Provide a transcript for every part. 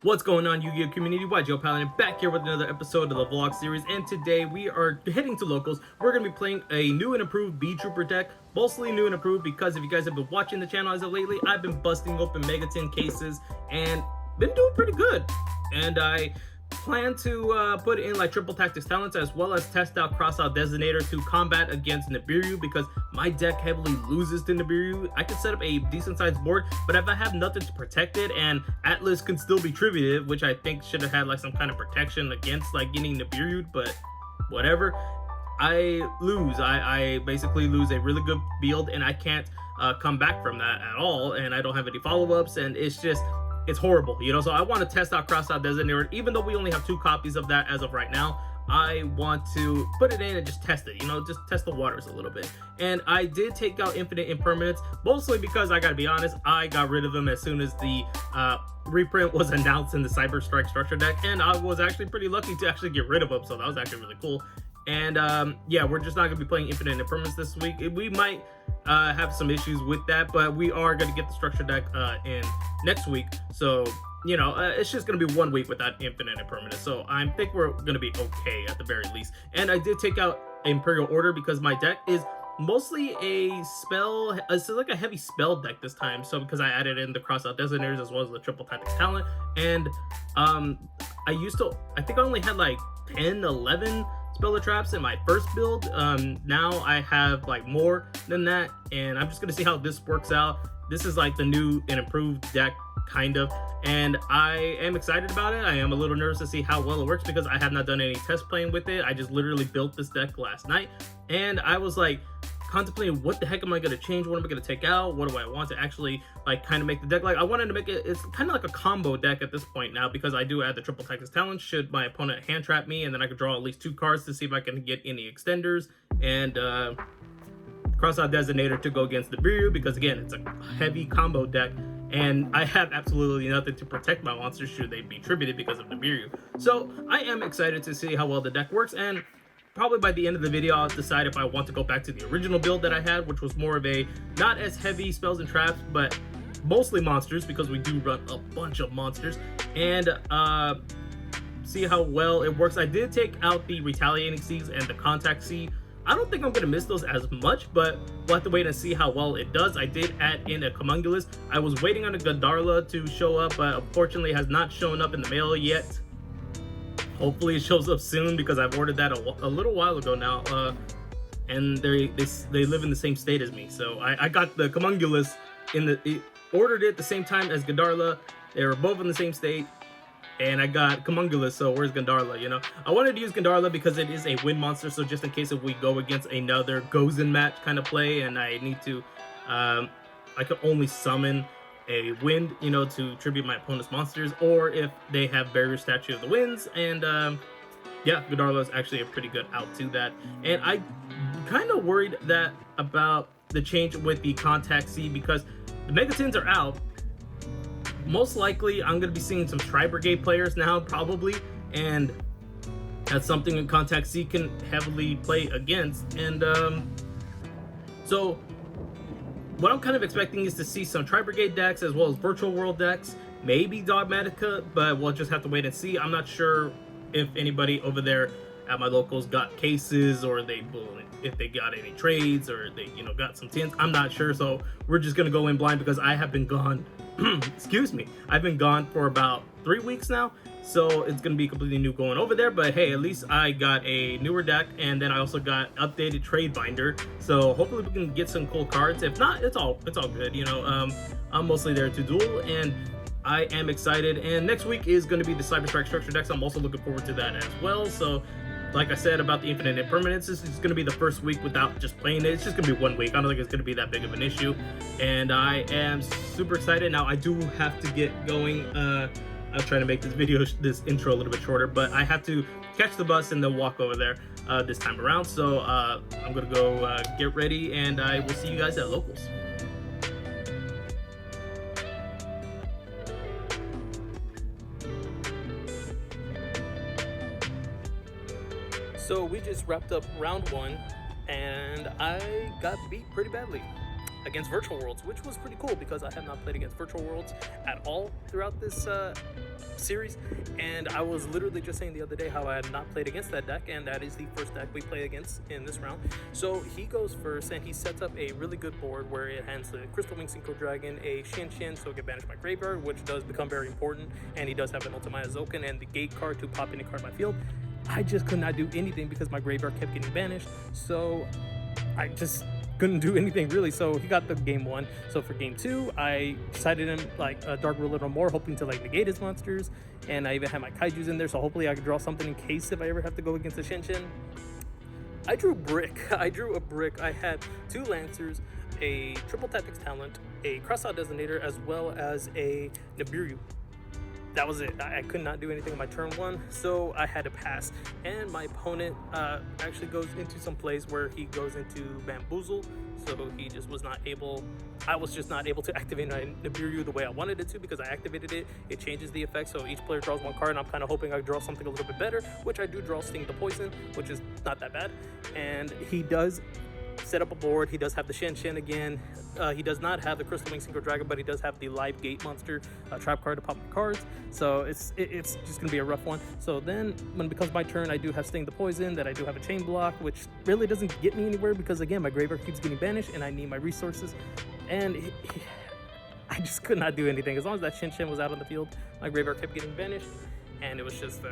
What's going on, Yu-Gi-Oh community? YGO Paladin back here with another episode of the vlog series, and today we are heading to locals. We're going to be playing a new and improved B Trooper deck, mostly new and improved because if you guys have been watching the channel as of lately, I've been busting open Megaton cases and been doing pretty good. And I plan to put in like triple tactics talents as well as test out crossout designator to combat against Nibiru because my deck heavily loses to Nibiru. I can set up a decent sized board, but if I have nothing to protect it and Atlas can still be tributed, which I think should have had like some kind of protection against like getting Nibiru, but whatever, I lose. I basically lose a really good build and I can't come back from that at all, and I don't have any follow-ups, and it's horrible, you know. So I want to test out crossout designator, even though we only have 2 copies of that as of right now. I want to put it in and just test it, you know, just test the waters a little bit. And I did take out infinite impermanence, mostly because I gotta be honest, I got rid of them as soon as the reprint was announced in the Cyber Strike structure deck, and I was actually pretty lucky to actually get rid of them, so that was actually really cool. And yeah, we're just not gonna be playing infinite impermanence this week. We might have some issues with that, but we are gonna get the structure deck in next week, so you know, it's just gonna be 1 week without infinite impermanence, so I think we're gonna be okay at the very least. And I did take out Imperial Order because my deck is mostly a spell, it's like a heavy spell deck this time, so because I added in the crossout designators as well as the triple tactics talent. And I think I only had like 10-11 speller traps in my first build. Now I have like more than that, and I'm just gonna see how this works out. This is like the new and improved deck, kind of, and I am excited about it. I am a little nervous to see how well it works because I have not done any test playing with it. I just literally built this deck last night, and I was like contemplating what the heck am I going to change, what am I going to take out, what do I want to actually like kind of make the deck like. I wanted to make it, it's kind of like a combo deck at this point now because I do add the triple tactics talent should my opponent hand trap me, and then I could draw at least 2 cards to see if I can get any extenders, and crossout designator to go against the Nibiru because again it's a heavy combo deck and I have absolutely nothing to protect my monsters should they be tributed because of Nibiru. So I am excited to see how well the deck works, and probably by the end of the video I'll decide if I want to go back to the original build that I had, which was more of a not as heavy spells and traps but mostly monsters because we do run a bunch of monsters, and see how well it works. I did take out the retaliating seeds and the contact seed. I don't think I'm going to miss those as much, but we'll have to wait and see how well it does. I did add in a Comungulus. I was waiting on a Gandarla to show up, but unfortunately has not shown up in the mail yet. Hopefully it shows up soon because I've ordered that a little while ago now, and they live in the same state as me. So I got the Comungulus ordered it at the same time as Gandarla. They were both in the same state, and I got Comungulus, so where's Gandarla, you know? I wanted to use Gandarla because it is a wind monster, so just in case if we go against another Gozen match kind of play and I need to, I could only summon a wind, you know, to tribute my opponent's monsters, or if they have Barrier Statue of the Winds, and yeah, Gandarla is actually a pretty good out to that. And I kind of worried that about the change with the Contact Seed because the Megatons are out. Most likely I'm going to be seeing some Tri-Brigade players now probably, and that's something that Contact C can heavily play against. And so what I'm kind of expecting is to see some Tri-Brigade decks as well as Virtual World decks, maybe Dogmatica, but we'll just have to wait and see. I'm not sure if anybody over there at my locals got cases, or if they got any trades, or they, you know, got some tins. I'm not sure, so we're just gonna go in blind because I have been gone excuse me, I've been gone for about 3 weeks now, so it's gonna be completely new going over there. But hey, at least I got a newer deck, and then I also got updated trade binder, so hopefully we can get some cool cards. If not, it's all good, you know. I'm mostly there to duel, and I am excited. And next week is going to be the Cyber Strike structure decks. I'm also looking forward to that as well. So like I said about the infinite impermanence, this is going to be the first week without just playing it. It's just going to be 1 week. I don't think it's going to be that big of an issue, and I am super excited. Now I do have to get going. I was trying to make this intro a little bit shorter, but I have to catch the bus and then walk over there this time around. So I'm going to go get ready, and I will see you guys at locals. So we just wrapped up round 1, and I got beat pretty badly. against Virtual Worlds, which was pretty cool because I have not played against Virtual Worlds at all throughout this series. And I was literally just saying the other day how I had not played against that deck, and that is the first deck we play against in this round. So he goes first, and he sets up a really good board where it has the Crystal Wing Synchro Dragon, a Shin Shin, so it can banish my graveyard, which does become very important, and he does have an Ultimate Zoken and the Gate card to pop any card in my field. I just could not do anything because my graveyard kept getting banished, so I just couldn't do anything really. So he got the game 1. So for game 2, I decided him like a Dark Ruler no more, hoping to like negate his monsters, and I even had my Kaijus in there, so hopefully I could draw something in case if I ever have to go against a Shin Shin. I drew brick. I drew a brick. I had 2 Lancers, a Triple Tactics Talent, a Crossout Designator, as well as a Nibiru. That was it. I could not do anything on my turn 1, so I had to pass. And my opponent actually goes into some place where he goes into Bamboozle, so he just was not able. I was just not able to activate my Nibiru the way I wanted it to because I activated it. It changes the effect, so each player draws 1 card, and I'm kind of hoping I draw something a little bit better, which I do draw Sting the Poison, which is not that bad. And he does set up a board. He does have the Shin Shin again. He does not have the Crystal Wing Synchro Dragon, but he does have the Live Gate monster trap card to pop the cards. So it's just gonna be a rough one. So then when it becomes my turn, I do have Sting the Poison, that I do have a Chain Block, which really doesn't get me anywhere because again my graveyard keeps getting banished and I need my resources. And I just could not do anything. As long as that Shin Shin was out on the field, my graveyard kept getting banished, and it was just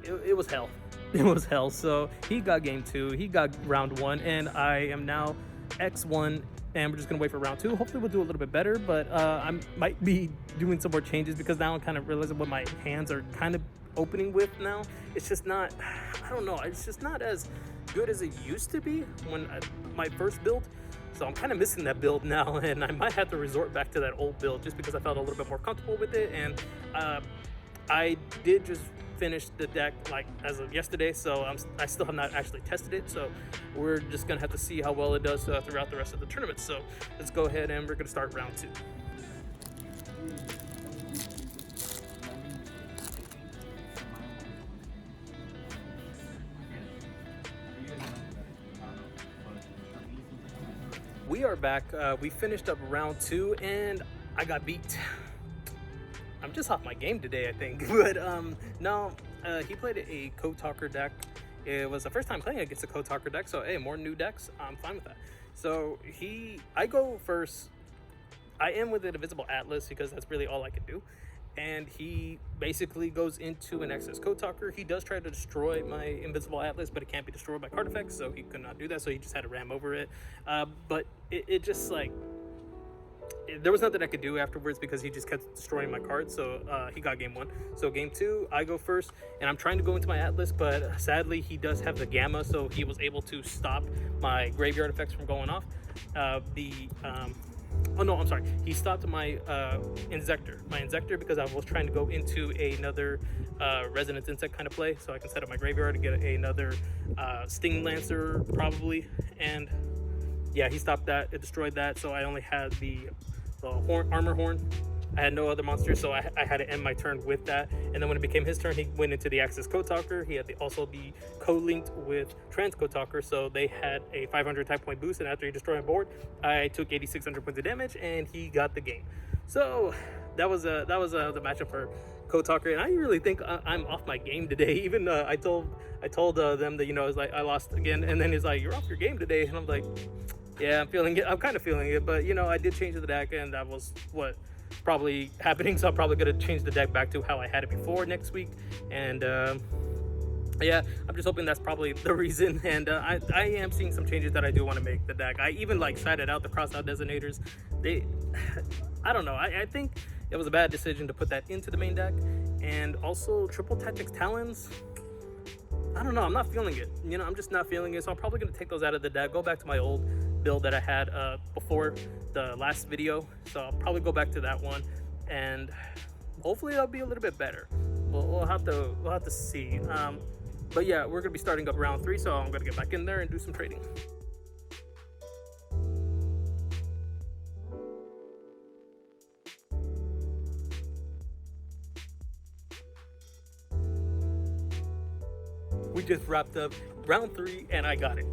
it was hell. It was hell. So he got game 2, he got round 1, and I am now X1, and we're just gonna wait for round 2. Hopefully we'll do a little bit better, but I might be doing some more changes because now I'm kind of realizing what my hands are kind of opening with now. It's just not, I don't know, it's just not as good as it used to be when my first build. So I'm kind of missing that build now, and I might have to resort back to that old build just because I felt a little bit more comfortable with it. And I did just finish the deck like as of yesterday, so I still have not actually tested it, so we're just gonna have to see how well it does throughout the rest of the tournament. So let's go ahead and we're gonna start round 2. We are back. We finished up round 2 and I got beat. I'm just off my game today, I think. But no, he played a Code Talker deck. It was the first time playing against a Code Talker deck, so hey, more new decks, I'm fine with that. So I go first. I am with an Invisible Atlas because that's really all I can do. And he basically goes into an Excess Code Talker. He does try to destroy my Invisible Atlas, but it can't be destroyed by card effects, so he could not do that, so he just had to ram over it. But it just like, there was nothing I could do afterwards because he just kept destroying my cards. So he got game 1. So game 2, I go first, and I'm trying to go into my Atlas, but sadly he does have the Gamma, so he was able to stop my graveyard effects from going off. Oh no, I'm sorry. He stopped my Inzektor because I was trying to go into another Resonance Insect kind of play, so I can set up my graveyard to get another Sting Lancer probably. And yeah, he stopped that. It destroyed that, so I only had the Armor Horn. I had no other monsters, so I had to end my turn with that. And then when it became his turn, he went into the Axis Code Talker. He had also be co-linked with Trans Code Talker, so they had a 500 type point boost. And after he destroyed my board, I took 8,600 points of damage, and he got the game. So that was the matchup for Code Talker. And I really think I'm off my game today. Even I told them that, you know, it's like I lost again, and then he's like, "You're off your game today," and I'm like, "Yeah, I'm feeling it. I'm kind of feeling it." But you know, I did change the deck, and that was what probably happening, so I'm probably gonna change the deck back to how I had it before next week. And yeah, I'm just hoping that's probably the reason. And I am seeing some changes that I do want to make the deck. I even like shouted out the Crossout Designators. I don't know, I think it was a bad decision to put that into the main deck. And also Triple Tactics Talons, I don't know, I'm not feeling it. You know, I'm just not feeling it, so I'm probably gonna take those out of the deck, go back to my old build that I had before the last video. So I'll probably go back to that one, and hopefully it'll be a little bit better. We'll have to see. But yeah, we're gonna be starting up round 3, so I'm gonna get back in there and do some trading. We just wrapped up round 3 and I got it.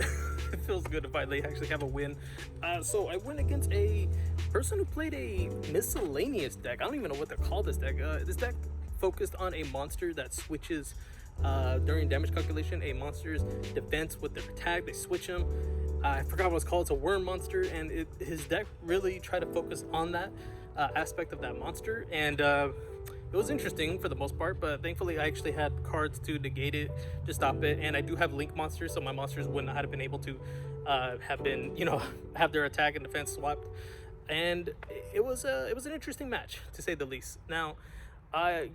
It feels good to finally actually have a win. So I went against a person who played a miscellaneous deck. I don't even know what to call this deck. This deck focused on a monster that switches during damage calculation a monster's defense with their attack. They switch them. I forgot what it's called. It's a worm monster, and his deck really tried to focus on that aspect of that monster, and it was interesting for the most part, but thankfully I actually had cards to negate it, to stop it, and I do have link monsters, so my monsters would not have been able to have been, have their attack and defense swapped. And it was an interesting match, to say the least. Now,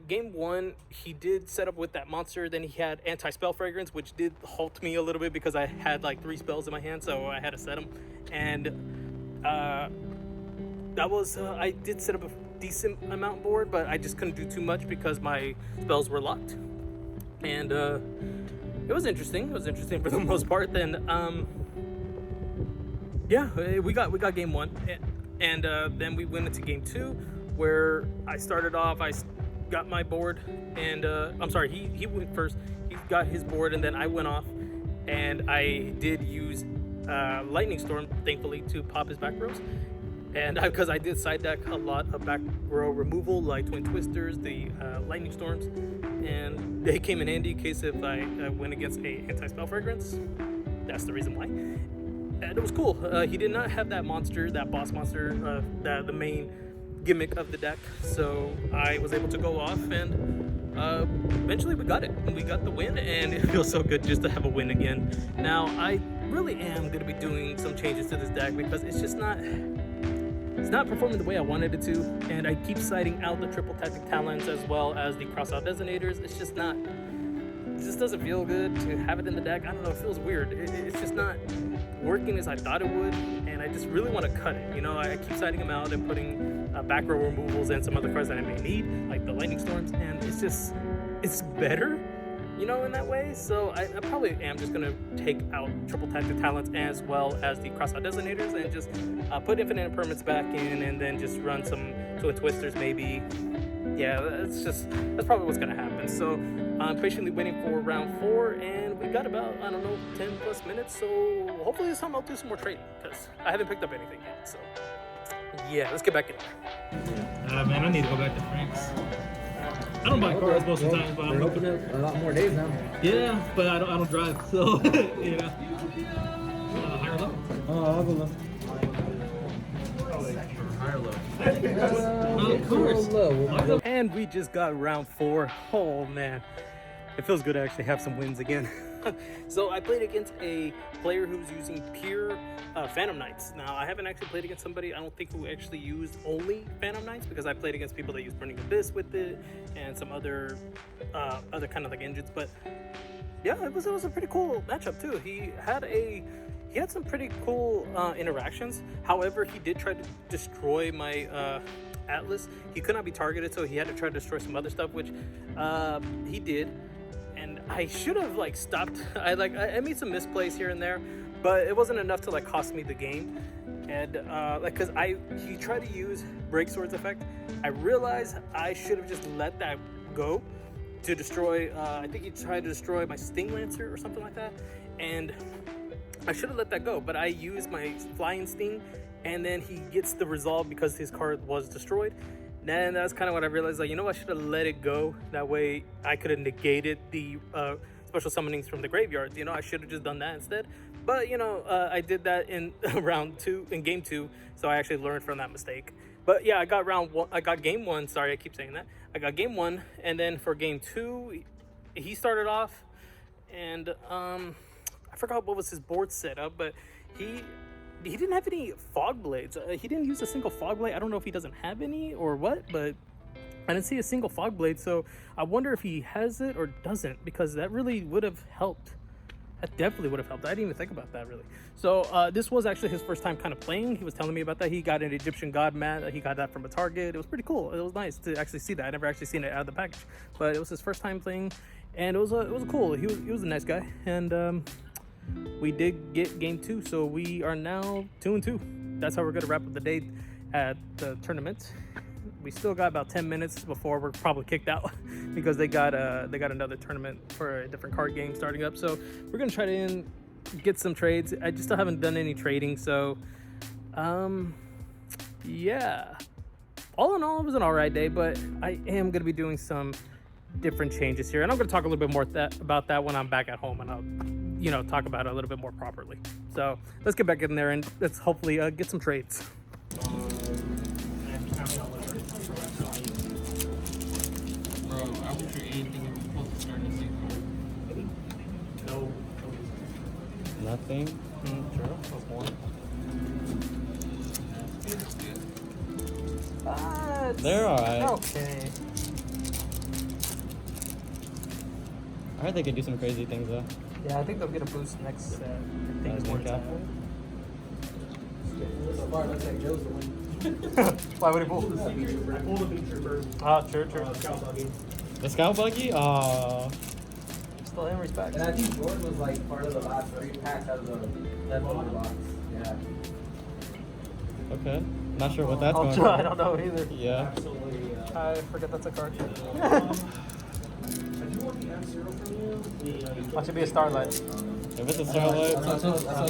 game one, he did set up with that monster. Then he had anti-spell fragrance, which did halt me a little bit because I had like 3 spells in my hand, so I had to set them. And that was I did set up a decent amount board, but I just couldn't do too much because my spells were locked. And it was interesting. It was interesting for the most part. Then yeah, we got game one, and then we went into game two, where I started off. I got my board, and I'm sorry, he went first. He got his board, and then I went off, and I did use Lightning Storm, thankfully, to pop his back rows. And because I did side deck a lot of back row removal, like Twin Twisters, the Lightning Storms, and they came in handy in case if I went against a anti-spell fragrance. That's the reason why. And it was cool. He did not have that monster, that boss monster, the main gimmick of the deck, so I was able to go off, and eventually we got it. We got the win, and it feels so good just to have a win again. Now, I really am going to be doing some changes to this deck because it's just not... It's not performing the way I wanted it to, and I keep citing out the triple tactic talents as well as the cross-out detonators. It's just not... It just doesn't feel good to have it in the deck. I don't know, it feels weird. It's just not working as I thought it would, and I just really want to cut it. I keep citing them out and putting back row removals and some other cards that I may need, like the Lightning Storms, and it's better, in that way. So I probably am just going to take out triple tactic talents as well as the cross-out detonators and just put infinite impermanence back in, and then just run some Twin Twisters maybe. Yeah, that's probably what's going to happen. So I'm patiently waiting for round 4, and we got about, 10 plus minutes. So hopefully this time I'll do some more trading because I haven't picked up anything yet. So yeah, let's get back in there. Man, I need to go back to Frank's. I don't buy cars most of the time, but I'm open a lot more days now. Yeah, but I don't drive, so higher low. Oh, I'll go low. Higher low. Of course. Low. And we just got round 4. Oh man, it feels good to actually have some wins again. So I played against a player who's using pure Phantom Knights. Now, I haven't actually played against somebody, I don't think, who actually used only Phantom Knights, because I played against people that use Burning Abyss with it and some other kind of like engines. But yeah, it was a pretty cool matchup too. He had some pretty cool interactions. However, he did try to destroy my Atlas. He could not be targeted, so he had to try to destroy some other stuff, which he did. And I should have stopped. I made some misplays here and there, but it wasn't enough to cost me the game. And because he tried to use Break Swords effect, I realized I should have just let that go to destroy. I think he tried to destroy my Sting Lancer or something like that, and I should have let that go. But I used my Flying Sting, and then he gets the resolve because his card was destroyed. Then that's kind of what I realized, I should have let it go. That way I could have negated the special summonings from the graveyards. I should have just done that instead. But, I did that in game two, so I actually learned from that mistake. But yeah, I got game one, sorry, I keep saying that. I got game one, and then for game 2, he started off, and I forgot what was his board setup, but he didn't have any fog blades. He didn't use a single fog blade. I don't know if he doesn't have any or what, but I didn't see a single fog blade. So I wonder if he has it or doesn't, because that really would have helped. That definitely would have helped. I didn't even think about that really. So this was actually his first time kind of playing. He was telling me about that. He got an Egyptian God mat. He got that from a Target. It was pretty cool. It was nice to actually see that. I never actually seen it out of the package, but it was his first time playing, and it was cool. He was a nice guy, and we did get game 2, so we are now 2-2. That's how we're gonna wrap up the day at the tournament. We still got about 10 minutes before we're probably kicked out because they got another tournament for a different card game starting up. So we're gonna try to end get some trades. I just still haven't done any trading, so yeah. All in all, it was an alright day, but I am going to be doing some different changes here, and I'm going to talk a little bit more about that when I'm back at home, and I'll talk about it a little bit more properly. So let's get back in there and let's hopefully get some trades. Bro, I would trade anything if you're supposed to start this season. No. Nothing. Sure. That's one. They're alright. Okay. I heard they could do some crazy things though. Yeah, I think they'll get a boost next set. I think That's more okay. So far, it looks like Joe's the one. Why would he pull? Pull the beat trooper. Ah, sure. Scout buggy. The scout buggy? Oh. Still Henry's back. And I think Jordan was like part of the last 3 packs out of the leftover box. Yeah. Okay. Not sure what that's I'll going try. for. I don't know either. Yeah. Absolutely. I forget that's a card. I do want the F-Zero from you. That should be a starlight. If it's a starlight,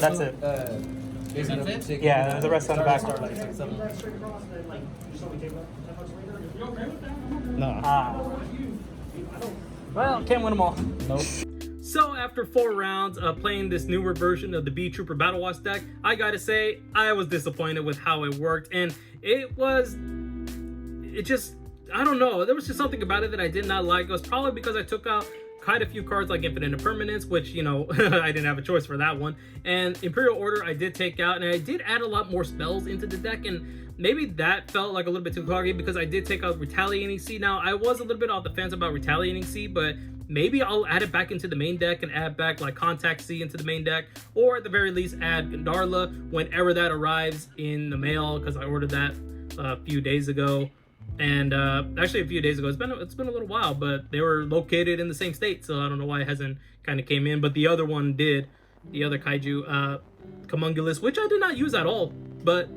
That's it. That's it? Yeah, the rest on the back. Starlight, 6, 7. That straight across, and then like just so we take about 10 bucks later. You okay with that? nah. Ah. Well, can't win them all. Nope. So after 4 rounds of playing this newer version of the B Trooper Battle Watch deck, I gotta say, I was disappointed with how it worked, and I don't know, there was just something about it that I did not like. It was probably because I took out quite a few cards like Infinite Impermanence, which, I didn't have a choice for that one, and Imperial Order I did take out, and I did add a lot more spells into the deck, and maybe that felt like a little bit too cloggy because I did take out Retaliating Sea. Now, I was a little bit off the fence about Retaliating Sea, but maybe I'll add it back into the main deck and add back like Contact Sea into the main deck, or at the very least add Gandarla whenever that arrives in the mail, because I ordered that a few days ago. And actually a few days ago. It's been a little while, but they were located in the same state, so I don't know why it hasn't kind of came in. But the other one did, the other kaiju, Comungulus, which I did not use at all. But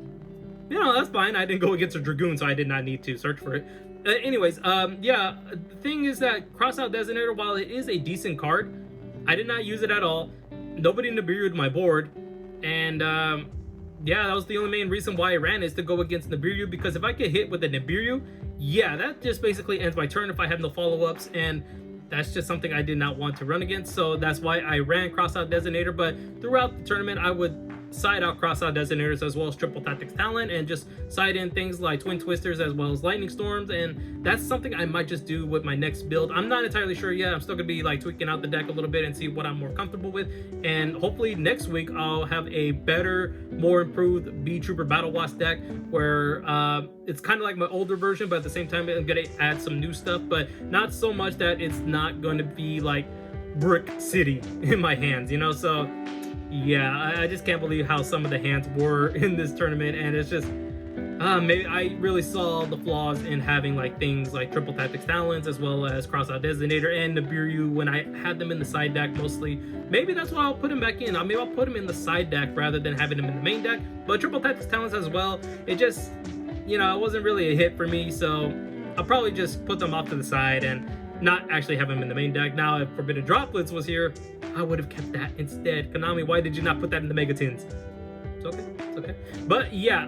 that's fine. I didn't go against a Dragoon, so I did not need to search for it. Anyways, yeah, the thing is that Crossout Designator, while it is a decent card, I did not use it at all. Nobody Nibiru'd my board, and yeah, that was the only main reason why I ran, is to go against Nibiru, because if I get hit with a Nibiru, yeah, that just basically ends my turn if I have no follow-ups, and that's just something I did not want to run against, so that's why I ran Crossout Designator. But throughout the tournament, I would side out Crossout Designators as well as Triple Tactics Talent, and just side in things like Twin Twisters as well as Lightning Storms, and that's something I might just do with my next build. I'm not entirely sure yet. I'm still gonna be like tweaking out the deck a little bit and see what I'm more comfortable with, and hopefully next week I'll have a better, more improved B Trooper Battle Watch deck where it's kind of like my older version, but at the same time I'm gonna add some new stuff, but not so much that it's not going to be like Brick City in my hands, so yeah, I just can't believe how some of the hands were in this tournament, and it's just maybe I really saw the flaws in having like things like Triple Tactics Talents as well as Crossout Designator and Nibiru when I had them in the side deck mostly. Maybe that's why I'll put him back in. Maybe I'll put him in the side deck rather than having him in the main deck. But Triple Tactics Talents as well, it just, it wasn't really a hit for me, so I'll probably just put them off to the side and not actually have him in the main deck. Now, if Forbidden Droplets was here, I would have kept that instead. Konami, why did you not put that in the Megatins? It's okay. But yeah,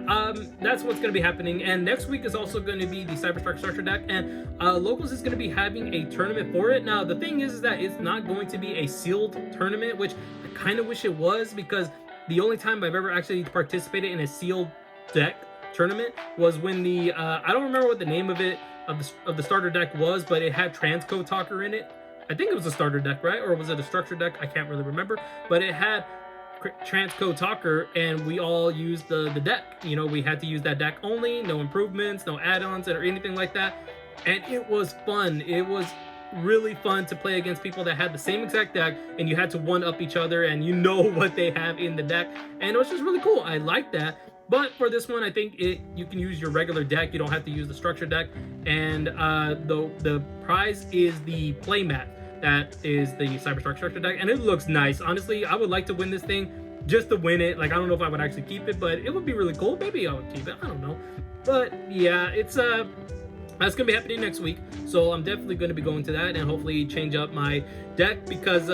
that's what's going to be happening. And next week is also going to be the Cyberstrike Starter deck, and Locals is going to be having a tournament for it. Now, the thing is that it's not going to be a sealed tournament, which I kind of wish it was, because the only time I've ever actually participated in a sealed deck tournament was when the I don't remember what the name of it of the starter deck was, but it had Transcode Talker in it. I think it was a starter deck, right? Or was it a structure deck? I can't really remember, but it had Transcode Talker, and we all used the deck. We had to use that deck only, no improvements, no add-ons or anything like that, and it was fun. It was really fun to play against people that had the same exact deck, and you had to one-up each other, and what they have in the deck, and it was just really cool. I like that. But for this one, I think you can use your regular deck. You don't have to use the structure deck, and the prize is the playmat. That is the Cyberstrike Structure deck, and it looks nice. Honestly, I would like to win this thing just to win it. Like, I don't know if I would actually keep it, but it would be really cool. Maybe I would keep it. I don't know. But yeah, it's that's gonna be happening next week, so I'm definitely going to be going to that and hopefully change up my deck, because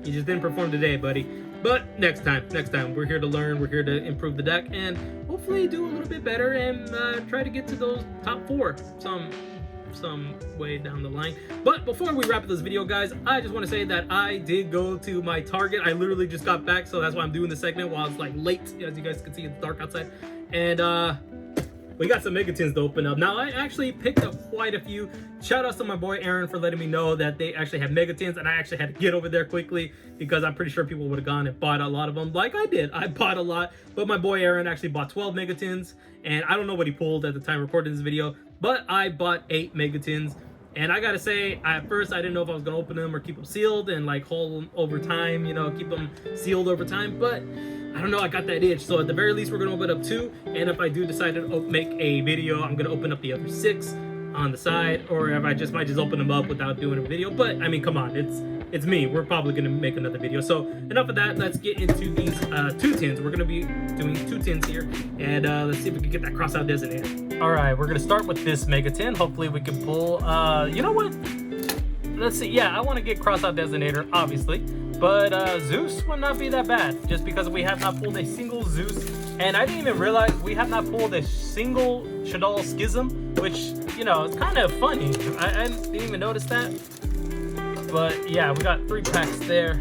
You just didn't perform today, buddy. But next time, we're here to learn, we're here to improve the deck, and hopefully do a little bit better and try to get to those top 4 some way down the line. But before we wrap up this video, guys, I just want to say that I did go to my Target. I literally just got back, so that's why I'm doing this segment while it's like late, as you guys can see. It's dark outside, and we got some Megatins to open up. Now, I actually picked up quite a few. Shout outs to my boy Aaron for letting me know that they actually have Megatins, and I actually had to get over there quickly because I'm pretty sure people would have gone and bought a lot of them like I did. I bought a lot, but my boy Aaron actually bought 12 Megatins, and I don't know what he pulled at the time recording this video, but I bought 8 Megatins. And I gotta say, at first I didn't know if I was gonna open them or keep them sealed and like hold them over time, you know, keep them sealed over time, but I don't know, I got that itch. So at the very least, we're gonna open up 2, and if I do decide to make a video, I'm gonna open up the other 6 on the side, or if I just might just open them up without doing a video. But I mean, come on, it's me. We're probably gonna make another video. So enough of that. Let's get into these 2 tins. We're gonna be doing 2 tins here, and let's see if we can get that cross out designator. All right, we're gonna start with this Mega Tin. Hopefully we can pull. You know what? Let's see. Yeah, I want to get cross out designator, obviously. But Zeus would not be that bad, just because we have not pulled a single Zeus. And I didn't even realize we have not pulled a single Shaddoll Schism, which, you know, it's kind of funny. I didn't even notice that. But yeah, we got 3 packs there.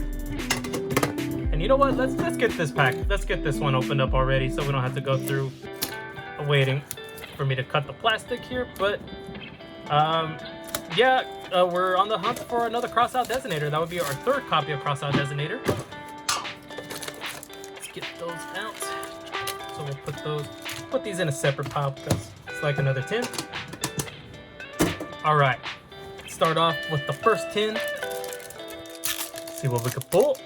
And you know what? Let's get this pack. Let's get this one opened up already so we don't have to go through waiting for me to cut the plastic here. But yeah, we're on the hunt for another Crossout Designator. That would be our 3rd copy of Crossout Designator. Let's get those out. So we'll put these in a separate pile because it's like another tin. All right, start off with the first tin. See what we can pull.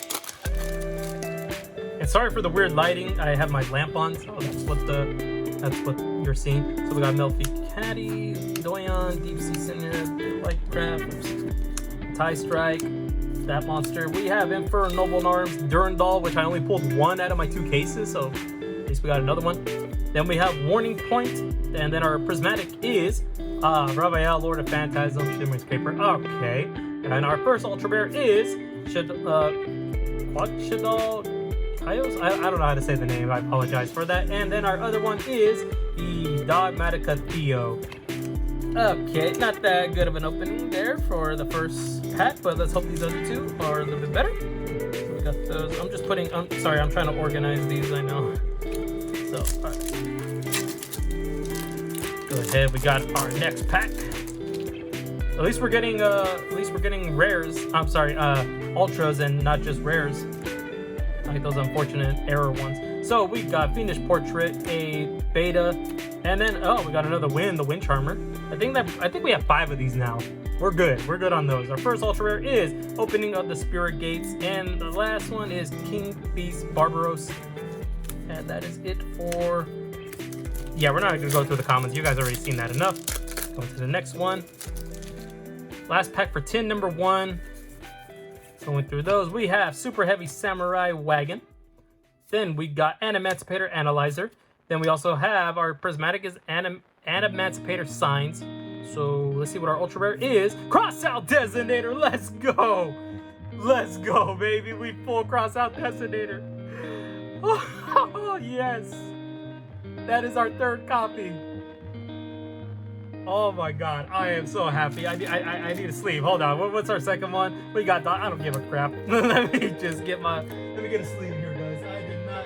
And sorry for the weird lighting. I have my lamp on, so that's what you're seeing. So we got Melfi Caddy, Doyon, Deep Sea Cinder, Lightcraft, Tie Strike, that monster. We have Emperor Noble Arms, Durandal, which I only pulled 1 out of my 2 cases, so at least we got another one. Then we have Warning Point, and then our prismatic is Raphael, Lord of Phantasm, Shimmering Scraper. Okay, and our first ultra rare is Shaddoll Kaios? I don't know how to say the name, I apologize for that. And then our other one is the Dogmatica Theo. Okay, not that good of an opening there for the first pack, but let's hope these other 2 are a little bit better. So we got those. I'm just putting, sorry, I'm trying to organize these, I know. So, all right. Go ahead, we got our next pack. At least we're getting rares. I'm sorry, ultras and not just rares. Like those unfortunate error ones. So we got Fiendish Portrait, a beta, and then we got another win, the Wind Charmer. I think we have 5 of these now. We're good on those. Our first ultra rare is Opening of the Spirit Gates, and the last one is King Beast Barbaros. And that is it for. Yeah, we're not gonna go through the comments. You guys already seen that enough. Going to the next one. Last pack for tin number 1. Going through those, we have Super Heavy Samurai Wagon. Then we got Animancipator Analyzer. Then we also have our prismatic is Animancipator Signs. So let's see what our ultra rare is. Crossout Designator. Let's go. Let's go, baby. We full Crossout Designator. Oh, yes. That is our 3rd copy. Oh my god, I am so happy. I need a sleeve. Hold on. What's our second one? We got. I don't give a crap. Let me just get let me get a sleeve here, guys. I did not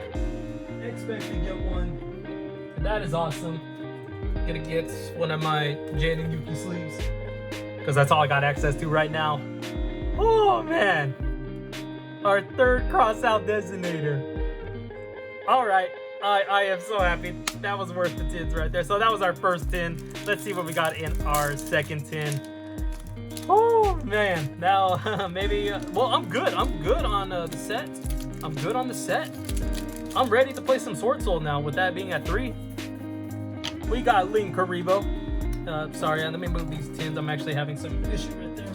expect to get one. And that is awesome. Gonna get one of my Jade and Yuki sleeves because that's all I got access to right now. Oh man, our 3rd Crossout Designator. All right. I am so happy. That was worth the tins right there. So that was our first tin. Let's see what we got in our second tin. Oh man, now maybe. Well, I'm good. I'm good on the set. I'm good on the set. I'm ready to play some Sword Soul now. With that being at 3, we got Link Karibo. Sorry, let me move these tins. I'm actually having some issue right there.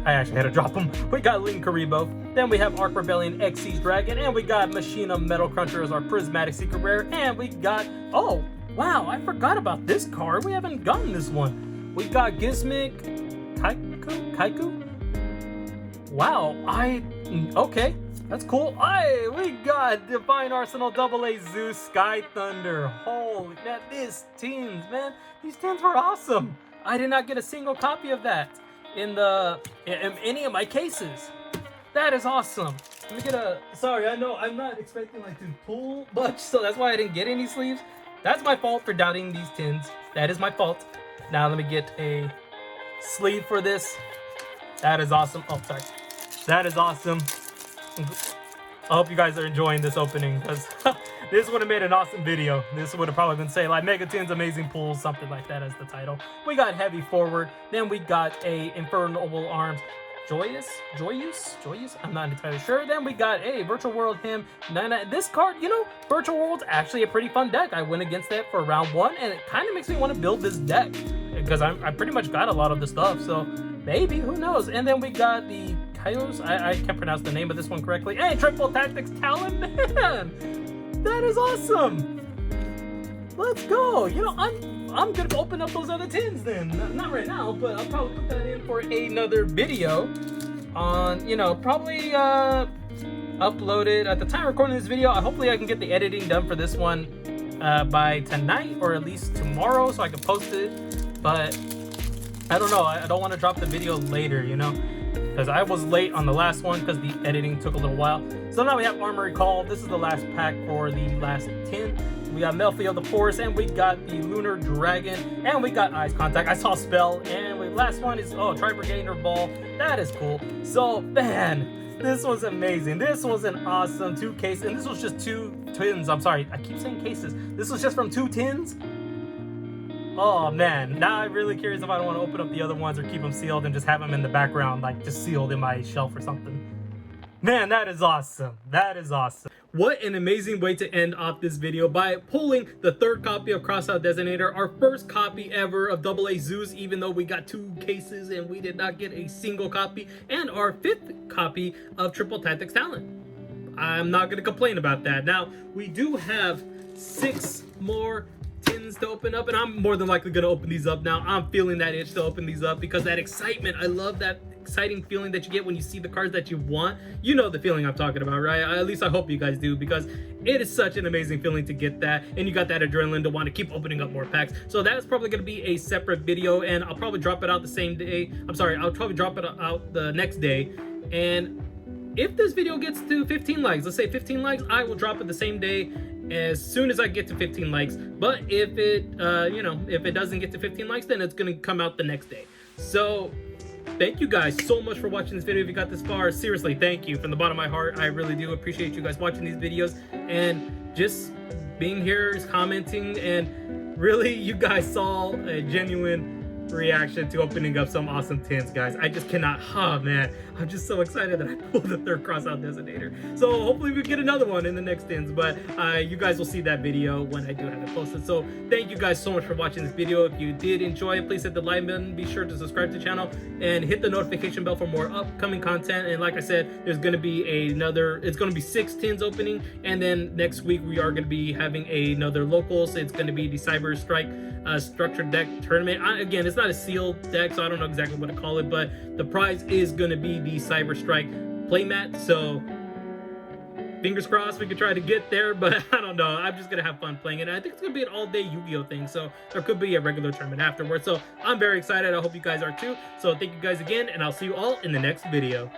I actually had to drop them. We got Link Karibo. Then we have Arc Rebellion Xyz Dragon, and we got Machina Metal Cruncher as our prismatic secret rare, and we got, oh wow, I forgot about this card. We haven't gotten this one. We got Gizmic Kaiku. Wow, Okay, that's cool. Hey, we got Divine Arsenal AA Zeus Sky Thunder. Holy man, these these tins were awesome. I did not get a single copy of that in any of my cases. That is awesome. Let me get a. Sorry, I know I'm not expecting like to pull much, so that's why I didn't get any sleeves. That's my fault for doubting these tins. That is my fault. Now let me get a sleeve for this. That is awesome. Oh, sorry. That is awesome. I hope you guys are enjoying this opening, because this would have made an awesome video. This would have probably been, say, like Mega Tins Amazing Pulls, something like that as the title. We got Heavy Forward. Then we got a Infernal Arms. Joyous? I'm not entirely sure. Then we got a Virtual World Him. This card, you know, Virtual World's actually a pretty fun deck. I went against that for round 1, and it kind of makes me want to build this deck, because I pretty much got a lot of the stuff, so maybe, who knows. And then we got the Kairos. I can't pronounce the name of this one correctly. Hey, Triple Tactics Talon, man! That is awesome! Let's go! You know, I'm gonna open up those other tins then. Not right now, but I'll probably put that in for another video on, you know, probably upload it at the time of recording this video. Hopefully I can get the editing done for this one by tonight, or at least tomorrow, so I can post it. But I don't know, I don't want to drop the video later, you know, because I was late on the last one because the editing took a little while. So now we have Armory Call. This is the last pack for the last tin. We got Melfi of the Forest, and we got the Lunar Dragon, and we got Eyes Contact. I saw Spell, and last one is, oh, Tri-Brigader Ball. That is cool. So, man, this was amazing. This was an awesome 2 case, and this was just 2 tins. I'm sorry, I keep saying cases. This was just from 2 tins. Oh, man. Now I'm really curious if I don't want to open up the other ones or keep them sealed and just have them in the background, like just sealed in my shelf or something. Man, that is awesome. That is awesome. What an amazing way to end off this video by pulling the 3rd copy of Crossout Designator, our first copy ever of AA Zeus, even though we got 2 cases and we did not get a single copy, and our 5th copy of Triple Tactics Talon. I'm not going to complain about that. Now, we do have 6 more tins to open up, and I'm more than likely going to open these up now. I'm feeling that itch to open these up because that excitement, I love that exciting feeling that you get when you see the cards that you want. You know the feeling I'm talking about, right? At least I hope you guys do, because it is such an amazing feeling to get that, and you got that adrenaline to want to keep opening up more packs. So that's probably going to be a separate video, and I'll probably drop it out the same day. I'm sorry, I'll probably drop it out the next day. And if this video gets to 15 likes, let's say 15 likes, I will drop it the same day as soon as I get to 15 likes. But if it, you know, if it doesn't get to 15 likes, then it's going to come out the next day. So thank you guys so much for watching this video. If you got this far, seriously, thank you from the bottom of my heart. I really do appreciate you guys watching these videos and just being here, commenting, and really you guys saw a genuine reaction to opening up some awesome tins, guys. I just cannot, oh man, I'm just so excited that I pulled the 3rd Crossout Designator. So hopefully we get another one in the next tins, but you guys will see that video when I do have it posted. So thank you guys so much for watching this video. If you did enjoy it, please hit the like button, be sure to subscribe to the channel, and hit the notification bell for more upcoming content. And like I said, there's going to be it's going to be 6 tins opening, and then next week we are going to be having another local, so it's going to be the Cyber Strike structured deck tournament. Again, it's not a sealed deck, so I don't know exactly what to call it, but the prize is going to be the Cyber Strike playmat. So fingers crossed we could try to get there, but I don't know. I'm just gonna have fun playing it. And I think it's gonna be an all-day Yu-Gi-Oh thing, so there could be a regular tournament afterwards. So I'm very excited. I hope you guys are too. So thank you guys again, and I'll see you all in the next video.